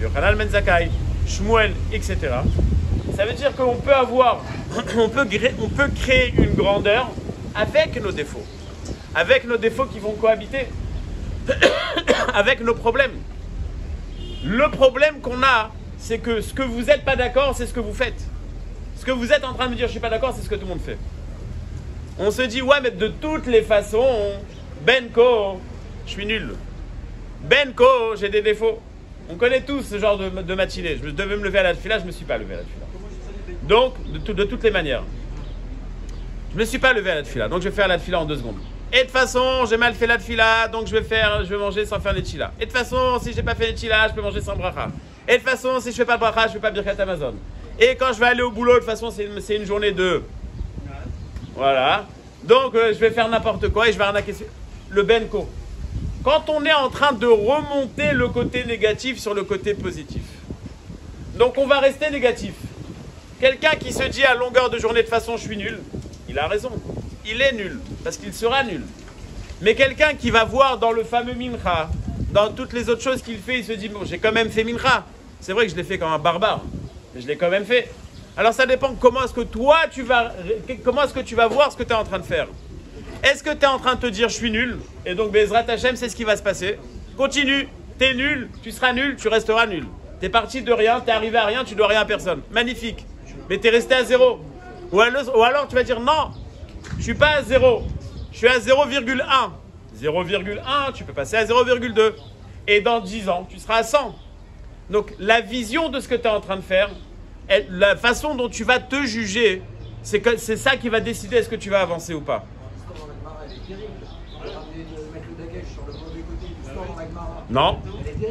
Yochanan ben Zakkai, Shmuel, etc. Ça veut dire qu'on peut on peut créer une grandeur avec nos défauts. Avec nos défauts qui vont cohabiter. Avec nos problèmes. Le problème qu'on a, c'est que ce que vous n'êtes pas d'accord, c'est ce que vous faites. Ce que vous êtes en train de me dire, je ne suis pas d'accord, c'est ce que tout le monde fait. On se dit, ouais, mais de toutes les façons, Benko, je suis nul. Benko, j'ai des défauts. On connaît tous ce genre de matinée. Je devais me lever à la tefila, je ne me suis pas levé à la tefila. Donc, de toutes les manières. Je ne me suis pas levé à la tefila, donc je vais faire la tefila en 2 secondes. Et de toute façon, j'ai mal fait la tefila, donc je vais manger sans faire les tefila. Et de toute façon, si je n'ai pas fait les tefila, je peux manger sans bracha. Et de toute façon, si je ne fais pas bracha, je ne fais pas birkat Amazon. Et quand je vais aller au boulot, de toute façon, c'est une journée de... Voilà. Donc, je vais faire n'importe quoi et je vais arnaquer le benko. Quand on est en train de remonter le côté négatif sur le côté positif. Donc, on va rester négatif. Quelqu'un qui se dit à longueur de journée, de toute façon, je suis nul, il a raison. Il est nul, parce qu'il sera nul. Mais quelqu'un qui va voir dans le fameux mincha, dans toutes les autres choses qu'il fait, il se dit, bon, j'ai quand même fait mincha. C'est vrai que je l'ai fait comme un barbare, mais je l'ai quand même fait. Alors ça dépend comment est-ce que toi, comment est-ce que tu vas voir ce que tu es en train de faire. Est-ce que tu es en train de te dire, je suis nul, et donc Bezrat Hashem, c'est ce qui va se passer. Continue, tu es nul, tu seras nul, tu resteras nul. Tu es parti de rien, tu es arrivé à rien, tu dois rien à personne. Magnifique. Mais tu es resté à 0. Ou alors tu vas dire, non, je ne suis pas à 0. Je suis à 0,1. 0,1, tu peux passer à 0,2. Et dans 10 ans, tu seras à 100. Donc, la vision de ce que tu es en train de faire, la façon dont tu vas te juger, c'est ça qui va décider est-ce que tu vas avancer ou pas. Non,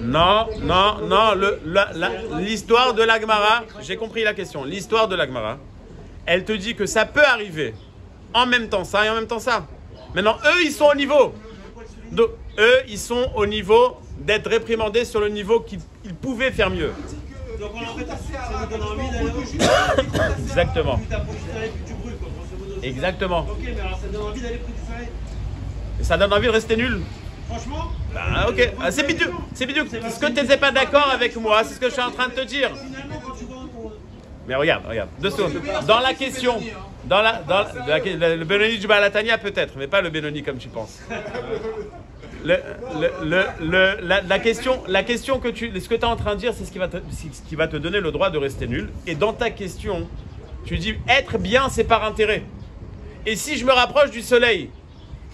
non, non, non. L'histoire de l'Agmara, j'ai compris la question. L'histoire de l'Agmara, elle te dit que ça peut arriver en même temps ça et en même temps ça. Maintenant, eux, ils sont au niveau. Donc, eux, ils sont au niveau d'être réprimandés sur le niveau qu'ils pouvaient faire mieux. Donc, en fait, ça nous donne envie d'aller. Exactement. Plus t'approches du soleil, plus tu brûles, quoi, grosso modo. Exactement. Ok, mais alors ça donne envie d'aller près du soleil. Et ça donne envie de rester nul. Franchement. Bah, ok. Ah, c'est bidou. C'est bidou. Ce que tu n'étais pas d'accord avec moi, c'est ce que je suis en train de te dire. Finalement, quand tu vois Mais regarde. Deux secondes. Dans la question, le Benoni du Balatania peut-être, mais pas le Benoni comme tu penses. La question que ce que tu es en train de dire, c'est ce qui va te donner le droit de rester nul. Et dans ta question, tu dis être bien, c'est par intérêt. Et si je me rapproche du soleil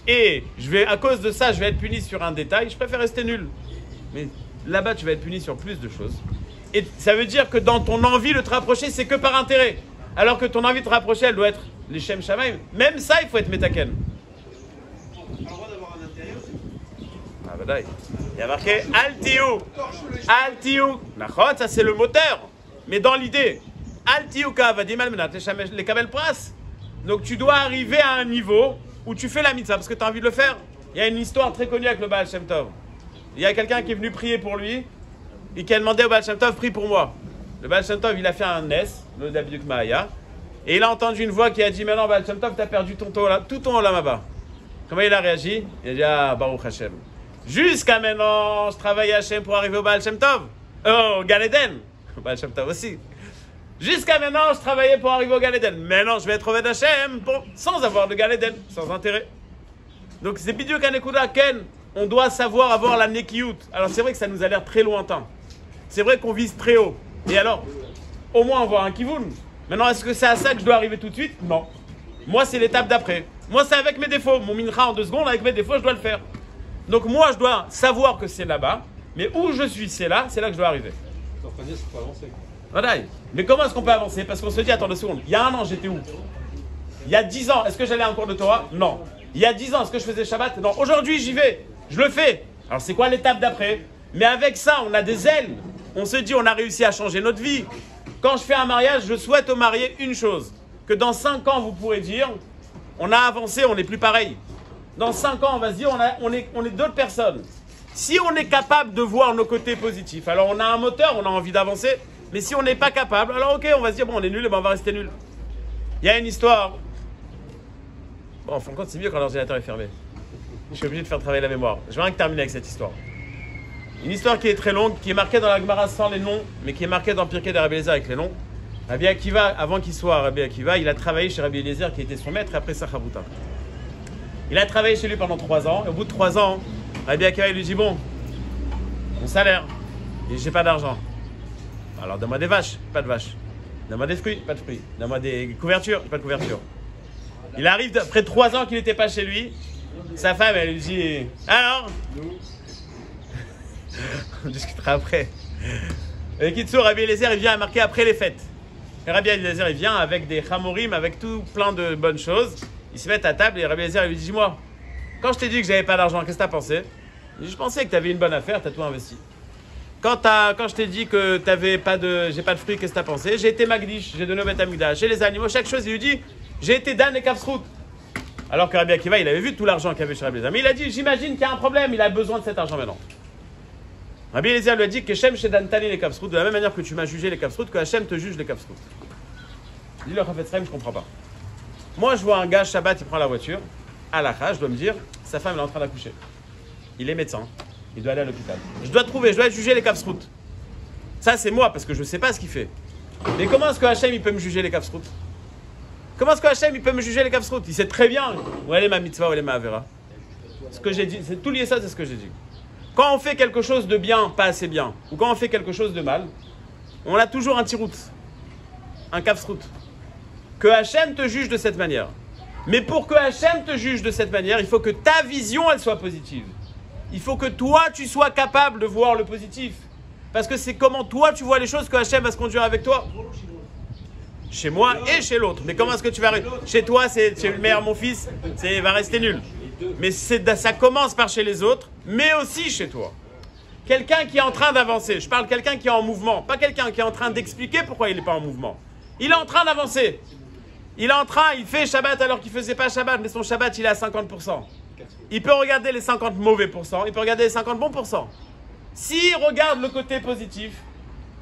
et à cause de ça, je vais être puni sur un détail, je préfère rester nul. Mais là-bas, tu vas être puni sur plus de choses. Et ça veut dire que dans ton envie de te rapprocher, c'est que par intérêt. Alors que ton envie de te rapprocher, elle doit être les Shem Shamaim. Même ça, il faut être métaken. on a le droit d'avoir un intérêt aussi. Ah bah là, il y a marqué Altiou. Altiou. Ça c'est le moteur. Mais dans l'idée, Altiou Kavadimal Menat les Kabel Pras. Donc tu dois arriver à un niveau où tu fais la mitzvah parce que tu as envie de le faire. Il y a une histoire très connue avec le Baal Shem Tov. Il y a quelqu'un qui est venu prier pour lui et qui a demandé au Baal Shem Tov, prie pour moi. Le Baal Shem Tov, il a fait un nes, le Dabduk Mahaya, et il a entendu une voix qui a dit, maintenant Baal Shem Tov, tu as perdu tout ton Olam Haba. Comment il a réagi? Il a dit, ah, Baruch Hashem. Jusqu'à maintenant, je travaille à Hashem pour arriver au Baal Shem Tov. Oh, Gan Eden. Baal Shem Tov aussi. Jusqu'à maintenant, je travaillais pour arriver au Gan Eden. Maintenant, je vais être Oved Hashem sans avoir de Gan Eden, sans intérêt. Donc, c'est Bidiou Kanekuda Ken. On doit savoir avoir la Nekiyut. Alors, c'est vrai que ça nous a l'air très lointain. C'est vrai qu'on vise très haut. Et alors, au moins avoir un Kivun. Maintenant, est-ce que c'est à ça que je dois arriver tout de suite? Non. Moi, c'est l'étape d'après. Moi, c'est avec mes défauts. Mon mincha en 2 secondes, avec mes défauts, je dois le faire. Donc, moi, je dois savoir que c'est là-bas. Mais où je suis, c'est là que je dois arriver. C'est pour avancer. Voilà. Mais comment est-ce qu'on peut avancer? Parce qu'on se dit, attends 2 secondes. Il y a 1 an, j'étais où? Il y a 10 ans, est-ce que j'allais à un cours de Torah? Non. Il y a 10 ans, est-ce que je faisais Shabbat? Non. Aujourd'hui, j'y vais. Je le fais. Alors, c'est quoi l'étape d'après? Mais avec ça, on a des ailes. On se dit, on a réussi à changer notre vie. Quand je fais un mariage, je souhaite au marié une chose. Que dans 5 ans, vous pourrez dire, on a avancé, on n'est plus pareil. Dans 5 ans, on va se dire, on est d'autres personnes. Si on est capable de voir nos côtés positifs, alors on a un moteur, on a envie d'avancer. Mais si on n'est pas capable, alors ok, on va se dire, bon, on est nul, et ben on va rester nul. Il y a une histoire. Bon, en fin de compte, c'est mieux quand l'ordinateur est fermé. Je suis obligé de faire travailler la mémoire. Je vais rien que terminer avec cette histoire. Une histoire qui est très longue, qui est marquée dans la Gemara sans les noms, mais qui est marquée dans Pirkei de Rabbi Eliezer avec les noms. Rabbi Akiva, avant qu'il soit Rabbi Akiva, il a travaillé chez Rabbi Eliezer qui était son maître après Sachavuta. Il a travaillé chez lui pendant 3 ans, et au bout de 3 ans, Rabbi Akiva il lui dit, bon, mon salaire, il dit, j'ai pas d'argent. Alors donne-moi des vaches, pas de vaches. Donne-moi des fruits, pas de fruits. Donne-moi des couvertures, pas de couverture. Il arrive, après 3 ans qu'il n'était pas chez lui, sa femme, elle lui dit, alors on discutera après. Et Kitsour, Rabbi Eliezer, il vient à marquer après les fêtes. Et Rabbi Eliezer, il vient avec des chamorim, avec tout plein de bonnes choses. Ils se mettent à table et Rabbi Eliezer, il lui dit, dis-moi, quand je t'ai dit que j'avais pas d'argent, qu'est-ce que t'as pensé? Il dit, je pensais que t'avais une bonne affaire, t'as tout investi. Quand je t'ai dit que j'ai pas de fruits, qu'est-ce que t'as pensé? J'ai été magdish, j'ai donné au Beth Amikdash, j'ai les animaux, chaque chose, il lui dit, j'ai été Dan et Kafsrout. Alors que Rabbi Akiva, il avait vu tout l'argent qu'il y avait chez Rabbi Eliezer. Mais il a dit, j'imagine qu'il y a un problème, il a besoin de cet argent maintenant. Rabbi Eliezer lui a dit que Hachem Shedantani les Kafsrout, de la même manière que tu m'as jugé les Kafsrout, que Hachem te juge les Kafsrout. Dis le Chafetz Chaim, je comprends pas. Moi, je vois un gars, Shabbat, il prend la voiture. À l'achat, je dois me dire, sa femme elle est en train d'accoucher. Il est médecin. Il doit aller à l'hôpital. Je dois juger les kapsroutes. Ça, c'est moi, parce que je ne sais pas ce qu'il fait. Mais comment est-ce que Hachem, il peut me juger les kapsroutes? Comment est-ce que Hachem, il peut me juger les kapsroutes? Il sait très bien où elle est ma mitzvah, où elle est ma avera. Ce que j'ai dit, c'est tout lié ça, c'est ce que j'ai dit. Quand on fait quelque chose de bien, pas assez bien, ou quand on fait quelque chose de mal, on a toujours un tirout, un kapsrout. Que Hachem te juge de cette manière. Mais pour que Hachem te juge de cette manière, il faut que ta vision, elle soit positive. Il faut que toi, tu sois capable de voir le positif. Parce que c'est comment toi, tu vois les choses que Hachem va se conduire avec toi. Chez moi et chez l'autre. Mais comment est-ce que tu vas... Chez toi, c'est le meilleur, mon fils, il va rester nul. Mais ça commence par chez les autres, mais aussi chez toi. Quelqu'un qui est en train d'avancer. Je parle de quelqu'un qui est en mouvement. Pas quelqu'un qui est en train d'expliquer pourquoi il n'est pas en mouvement. Il est en train d'avancer. Il fait Shabbat alors qu'il ne faisait pas Shabbat, mais son Shabbat, il est à 50%. Il peut regarder les 50 mauvais pourcents, il peut regarder les 50 bons pourcents. S'il regarde le côté positif,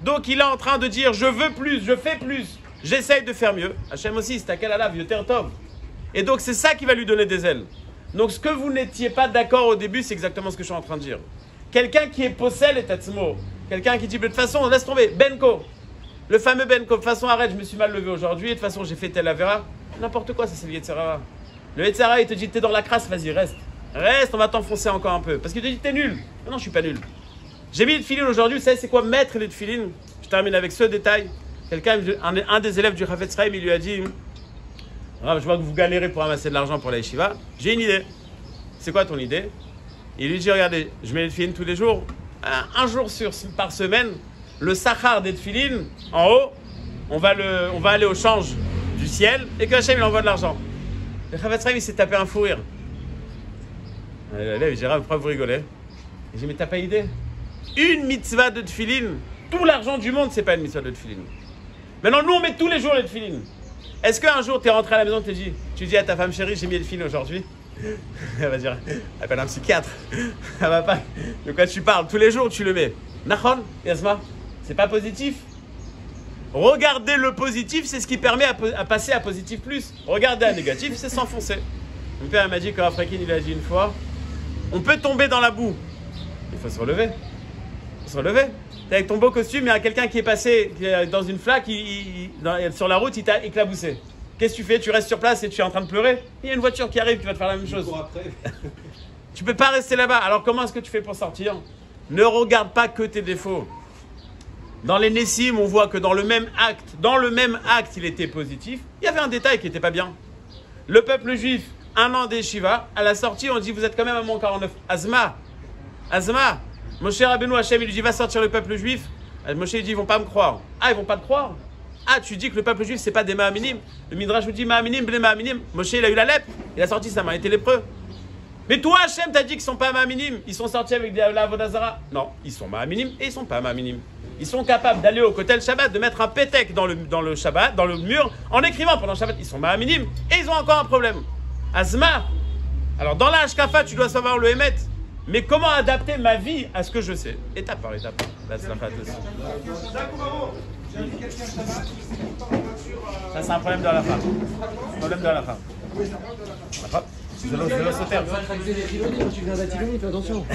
donc il est en train de dire, je veux plus, je fais plus, j'essaye de faire mieux. Hachem aussi, c'est à quel ala, vieux tertov. Et donc c'est ça qui va lui donner des ailes. Donc ce que vous n'étiez pas d'accord au début, c'est exactement ce que je suis en train de dire. Quelqu'un qui est possède et tatsmo, quelqu'un qui dit, de toute façon, laisse tomber, Benko. Le fameux Benko, de toute façon, arrête, je me suis mal levé aujourd'hui, de toute façon, j'ai fait tel avera. N'importe quoi, ça c'est le Yetzirah. Le Yetzirah, il te dit, t'es dans la crasse, vas-y, reste. Reste, on va t'enfoncer encore un peu. Parce qu'il te dit, t'es nul. Non, non, je suis pas nul. J'ai mis les tefilines aujourd'hui, vous savez, c'est quoi mettre les tefilines? Je termine avec ce détail. Quelqu'un, un des élèves du Chafetz Chaim, il lui a dit, je vois que vous galérez pour ramasser de l'argent pour la yeshiva. J'ai une idée. C'est quoi ton idée? Il lui dit, regardez, je mets les tefilines tous les jours. Un jour par semaine, le sachar des tefilines, en haut, on va aller au change du ciel et que Hachem il envoie de l'argent. Le Chafetz Chaim il s'est tapé un fou rire. L'élève il dit, pourquoi vous rigolez? Il dit, mais t'as pas idée? Une mitzvah de tefilines, tout l'argent du monde, c'est pas une mitzvah de tefilines. Maintenant, nous on met tous les jours les tefilines. Est-ce qu'un jour tu es rentré à la maison et tu dis à ta femme chérie, j'ai mis les tefilines aujourd'hui? Elle va dire, appelle un psychiatre. Elle va pas. De quoi tu parles? Tous les jours tu le mets. Nachon, Yasma, c'est pas positif. Regardez le positif, c'est ce qui permet à passer à positif plus. Regardez à négatif, c'est s'enfoncer. Mon père m'a dit que Rafrakin, il a dit une fois, on peut tomber dans la boue. Il faut se relever. Il faut se relever. T'es avec ton beau costume, il y a quelqu'un qui est passé dans une flaque, sur la route, il t'a éclaboussé. Qu'est-ce que tu fais? Tu restes sur place et tu es en train de pleurer? Il y a une voiture qui arrive qui va te faire la même chose. Tu peux pas rester là-bas. Alors comment est-ce que tu fais pour sortir? Ne regarde pas que tes défauts. Dans les Nessim, on voit que dans le même acte, il était positif. Il y avait un détail qui n'était pas bien. Le peuple juif, un an des Shiva, à la sortie, on dit, vous êtes quand même à mon 49. Azma, Moshe Rabbeinu Hachem, il lui dit, va sortir le peuple juif. Moshe, il dit, ils vont pas me croire. Ah, ils vont pas te croire? Ah, tu dis que le peuple juif, c'est pas des Ma'aminim. Le Midrash vous dit, Ma'aminim, blé Ma'aminim. Moshe, il a eu la lèpre. Il a sorti sa main, il était lépreux. Mais toi, Hachem, t'as dit qu'ils sont pas Ma'aminim. Ils sont sortis avec la Vodazara. Non, ils sont Ma'aminim et ils sont pas Ma'aminim. Ils sont capables d'aller au Kotel Shabbat, de mettre un pétek dans le Shabbat, dans le mur, en écrivant pendant Shabbat. Ils sont Ma'aminim et ils ont encore un problème. Azma. Alors, dans la Hashkafa, tu dois savoir le Hémet. Mais comment adapter ma vie à ce que je sais? Étape par étape. Là, c'est la fête aussi. Ça, c'est un problème de la femme. Problème de la femme. Oui, c'est un problème de la femme. Je vais sauter. Tu viens d'Atiloni, fais attention.